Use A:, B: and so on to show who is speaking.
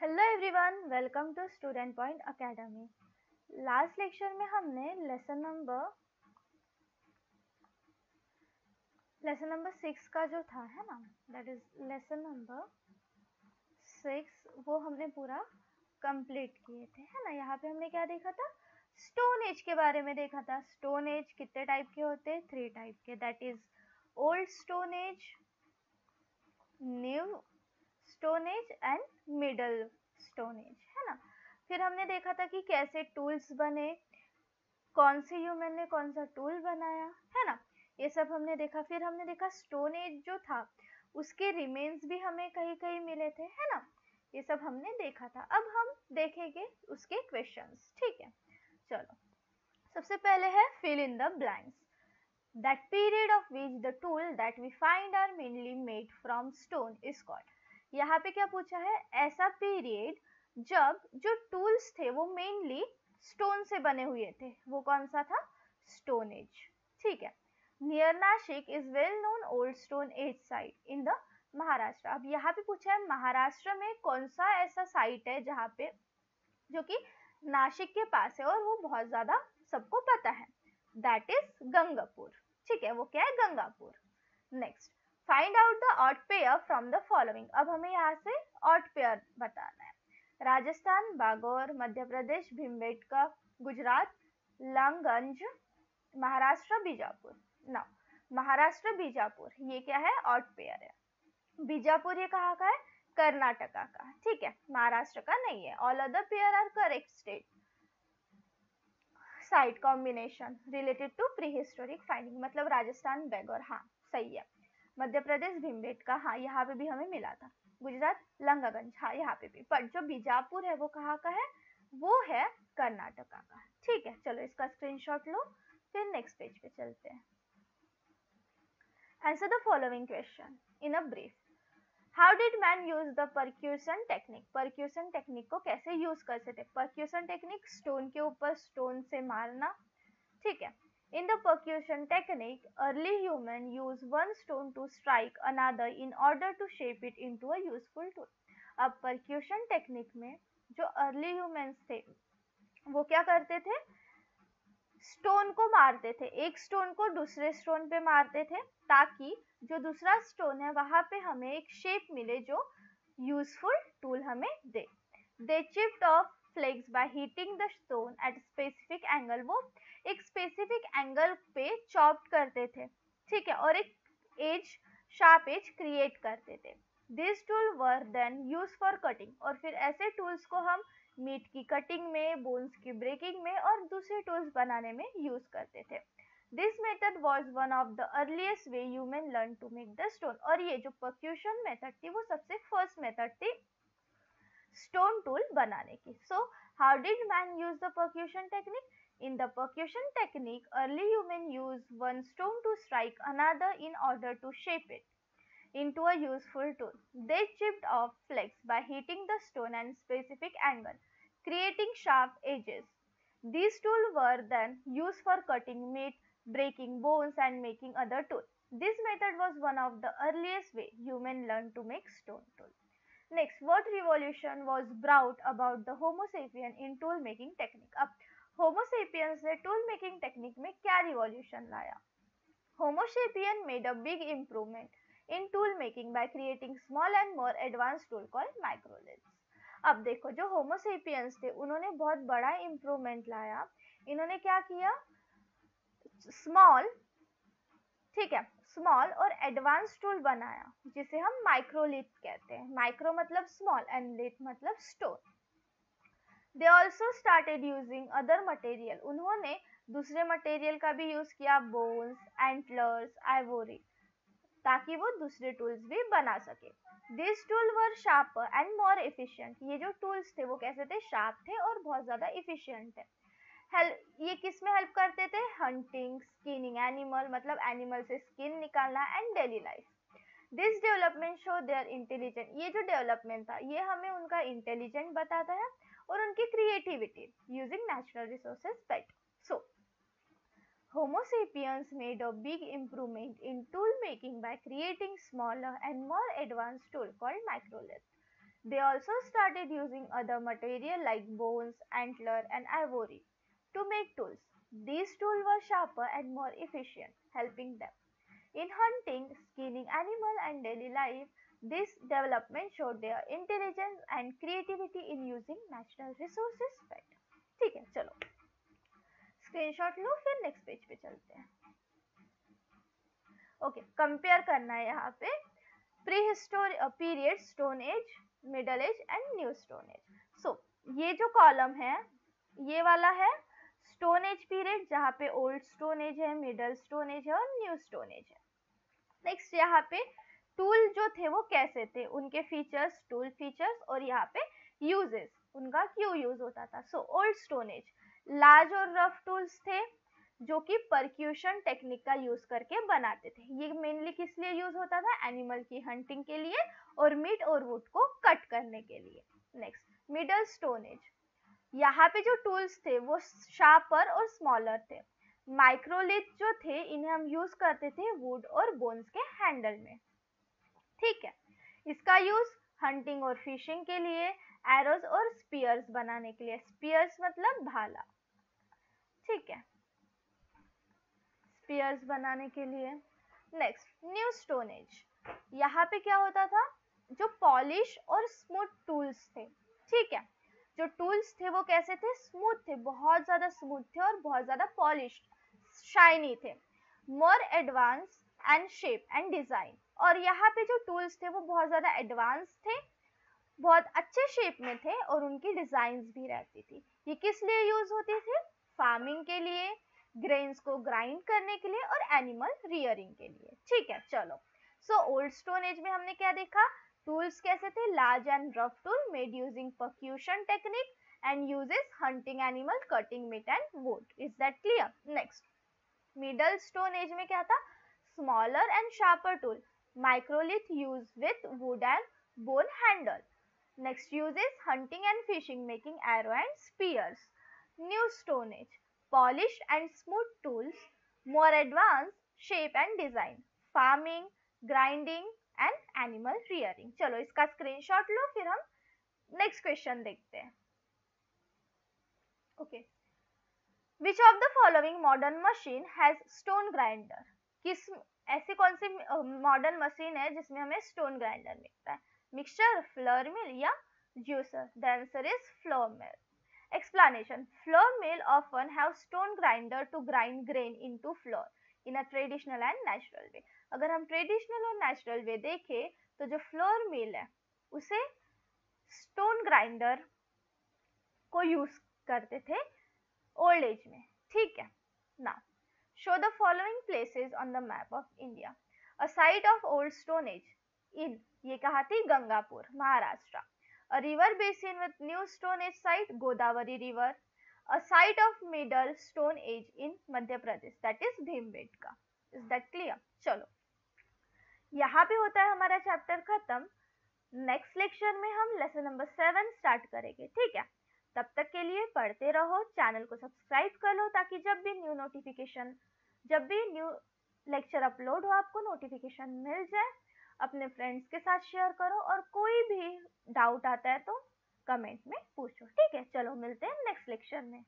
A: Hello everyone, welcome to student point academy. Last lecture में हमने lesson number 6 का जो था है ना, दैट इज लेसन नंबर 6, वो हमने पूरा कंप्लीट किए थे है ना। यहाँ पे हमने क्या देखा था, स्टोन एज के बारे में देखा था। स्टोन एज कितने टाइप के होते हैं? 3 टाइप के, that is old stone as, new stone as and middle stone as, है ना। फिर हमने देखा था कि कैसे टूल्स बने, कौन से ह्यूमन ने कौन सा टूल बनाया, है ना। ये सब हमने देखा। फिर हमने देखा स्टोन एज जो था उसके रिमेन्स भी हमें कहीं कहीं मिले थे, है ना। ये सब हमने देखा था। अब हम देखेंगे उसके क्वेश्चंस, ठीक है। चलो, सबसे पहले है fill in the blanks. That period of which the tool that we find are mainly made from stone is called. यहाँ पे क्या पूछा है? ऐसा पीरियड जब जो टूल्स थे वो मेनली स्टोन से बने हुए थे, वो कौन सा था? स्टोन एज, ठीक है। Near Nashik is well known old stone as site in the Maharashtra. अब यहाँ पे पूछा है महाराष्ट्र में कौन सा ऐसा साइट है जहाँ पे, जो कि नासिक के पास है और वो बहुत ज्यादा सबको पता है, दैट इज गंगापुर, ठीक है। वो क्या है? Gangapur. Next, find out the odd pair from the following. अब हमें यहाँ से ऑड पेयर बताना है। राजस्थान बागौर, मध्य प्रदेश भीमबेटका, गुजरात लांगंज, महाराष्ट्र बीजापुर। ना, महाराष्ट्र बीजापुर ये क्या है? ऑड पेयर है। बीजापुर ये कहाँ का है? कर्नाटका का, ठीक है, महाराष्ट्र का नहीं है। All other pair are correct state site combination related to prehistoric finding, मतलब राजस्थान बेगौर, हाँ सही है। मध्य प्रदेश भीमबेटका, हाँ यहाँ पे भी हमें मिला था। गुजरात लंगागंज, हाँ यहाँ पे भी। पर जो बीजापुर है वो कहाँ का है? वो है कर्नाटका का, ठीक है। चलो इसका स्क्रीनशॉट लो, फिर नेक्स्ट पेज पे चलते हैं। Answer the following question in a brief. How did man use the percussion technique? Percussion technique को कैसे यूज करते थे? परक्यूशन टेक्निक स्टोन के ऊपर स्टोन से मारना, ठीक है। In the percussion technique early human use one stone to strike another in order to shape it into a useful tool. अब परक्यूशन टेक्निक में जो अर्ली ह्यूमंस थे वो क्या करते थे? स्टोन को मारते थे, एक स्टोन को दूसरे स्टोन पे मारते थे, ताकि जो दूसरा स्टोन है वहां पे हमें एक शेप मिले जो यूजफुल टूल हमें दे। They chipped off flakes by heating the stone at specific angle. वो एक स्पेसिफिक एंगल पे चॉप करते थे, ठीक है, और एक एज, शार्प एज क्रिएट करते थे। This tool were then use for cutting. और फिर ऐसे टूल्स को हम मीट की कटिंग में, बोन्स की ब्रेकिंग में और दूसरे टूल्स बनाने में यूज करते थे। This method was one of the earliest way human learn to make the stone. और ये जो परक्यूशन मेथड थी वो सबसे फर्स्ट मेथड थी स्टोन टूल बनाने की। So how did man use the percussion technique? In the percussion technique, early humans used one stone to strike another in order to shape it into a useful tool. They chipped off flakes by heating the stone at specific angle, creating sharp edges. These tools were then used for cutting meat, breaking bones, and making other tools. This method was one of the earliest way humans learned to make stone tools. Next, what revolution was brought about the Homo sapien in tool making technique? अब Homo sapiens ने tool making technique में क्या revolution लाया? Homo sapien made a big improvement in tool making by creating small and more advanced tool called microlathes. अब देखो, जो Homo sapiens थे उन्होंने बहुत बड़ा improvement लाया। इन्होंने क्या किया? स्मॉल, ठीक है, स्मॉल और एडवांस टूल बनाया जिसे हम माइक्रोलिथ कहते हैं। माइक्रो मतलब स्मॉल एंड लिथ मतलब stone. They also started using other material. उन्होंने दूसरे मटेरियल का भी यूज किया, बोन्स, एंटलर्स, आइवोरी, ताकि वो दूसरे टूल्स भी बना सके। This tool were sharper and more efficient. ये जो टूल्स थे वो कैसे थे? शार्प थे और बहुत ज्यादा एफिशिएंट थे। ये किस में हेल्प करते थे? हंटिंग, स्किनिंग एनिमल मतलब एनिमल से स्किन निकालना, and daily life. This development show their intelligent. ये जो डेवलपमेंट था ये हमें उनका इंटेलिजेंट बताता है और उनकी creativity using natural resources better. So Homo sapiens made a big improvement in tool making by creating smaller and more advanced tool called microlathe. They also started using other material like bones, antler and ivory to make tools. These tools were sharper and more efficient, helping them in hunting, skinning animal and daily life. This development showed their intelligence and creativity in using natural resources better. ठीक है, चलो screenshot लो, फिर next page पे चलते हैं. Okay, compare करना है यहाँ पे prehistoric period, stone age, middle age and new stone age. So ये जो कॉलम है ये वाला है स्टोन एज पीरियड, जहाँ पे ओल्ड स्टोन एज है, मिडल स्टोन एज है और न्यू स्टोन एज है. नेक्स्ट यहाँ पे टूल जो थे वो कैसे थे, उनके फीचर्स, टूल फीचर्स, और यहाँ पे यूजेस, उनका क्यों यूज होता था. So old stone as large और रफ टूल्स थे जो कि परक्यूशन टेक्निक का यूज करके बनाते थे. ये मेनली किस लिए यूज होता था, एनिमल की हंटिंग के लिए और मीट और वुड को कट करने के लिए. नेक्स्ट मिडल स्टोन एज, यहाँ पे जो टूल्स थे वो शार्पर और स्मॉलर थे. माइक्रोलिथ जो थे इन्हें हम यूज करते थे वुड और बोन्स के हैंडल में. ठीक है, इसका यूज हंटिंग और फिशिंग के लिए, एरोज और स्पीयर्स बनाने के लिए. स्पीयर्स मतलब भाला. ठीक है, स्पीयर्स बनाने के लिए. नेक्स्ट न्यू स्टोन एज, यहाँ पे क्या होता था, जो पॉलिश और स्मूथ टूल्स थे. ठीक है, जो टूल्स थे वो कैसे थे, स्मूथ थे, बहुत ज्यादा स्मूथ थे और बहुत ज्यादा पॉलिश्ड, शाइनी थे. More advance and shape and design, और यहाँ पे जो टूल्स थे वो बहुत ज्यादा एडवांस थे, बहुत अच्छे शेप में थे और उनकी डिजाइन्स भी रहती थी. ये किस लिए यूज होती थी, फार्मिंग के लिए, ग्रेन्स को ग्राइंड करने के लिए और एनिमल रियरिंग के लिए. ठीक है, चलो. सो ओल्ड स्टोन एज में हमने क्या देखा, टूल्स कैसे थे, large and rough tool made using percussion technique and uses hunting animal, cutting meat and wood. Is that clear. Next middle stone age में क्या था, smaller and sharper tool, microlith use with wood and bone handle. Next uses hunting and fishing, making arrow and spears. New Stone Age, polished and smooth tools, more advanced shape and design, farming, grinding and animal rearing. चलो इसका screenshot लो, फिर हम next question देखते हैं. Okay, which of the following modern machine has stone grinder. किस ऐसी कौन सी modern machine है जिसमें हमें स्टोन ग्राइंडर मिलता है, मिक्सचर, फ्लोर मिल या juicer. The answer is flour mill. Explanation, flour mill often have stone grinder to grind grain into flour in a traditional and natural way. अगर हम traditional और natural way देखें तो जो flour mill है उसे stone grinder को use करते थे ओल्ड एज में. ठीक है, now show the following places on the map of India. A site of old stone age in, ये कहा थी Gangapur, Maharashtra. A river basin with new stone age site, Godavari river. A site of middle stone age in Madhya Pradesh, that is Bhimbetka. Is that clear? चलो यहाँ पे होता है हमारा chapter खत्म. नेक्स्ट लेक्चर में हम लेसन नंबर 7 स्टार्ट करेंगे. ठीक है, तब तक के लिए पढ़ते रहो, चैनल को सब्सक्राइब कर लो ताकि जब भी न्यू लेक्चर अपलोड हो आपको नोटिफिकेशन मिल जाए. अपने फ्रेंड्स के साथ शेयर करो और कोई भी डाउट आता है तो कमेंट में पूछो. ठीक है, चलो मिलते हैं नेक्स्ट लेक्चर में.